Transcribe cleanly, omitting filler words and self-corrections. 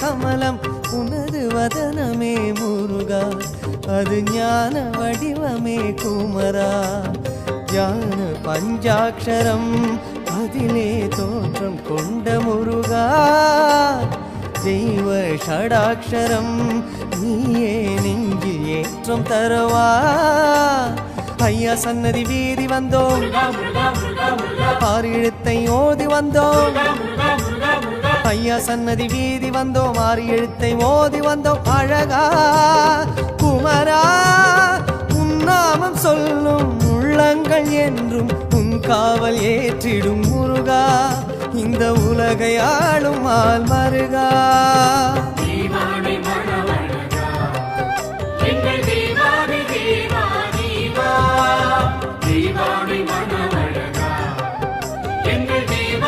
கமலம் உனது வதனமே முருகா அது ஞான வடிவமே குமரா ஞான பஞ்சாட்சரம் அதிலே தோற்றம் கொண்ட முருகா தெய்வ ஷடாட்சரம் நீயே நெஞ்சில் ஏற்றம் தரவா ஐயா சன்னதி வீதி வந்தோம் 6 எழுத்தை ஓதி வந்தோம் ஐயா சன்னதி வீதி வந்தோம் 6 எழுத்தை ஓதி வந்தோம் அழகா குமரா உன்னாமம் சொல்லும் உள்ளங்கள் என்றும் உன் காவல் ஏற்றிடும் முருகா இந்த உலகை ஆளும் ஆள் மருகா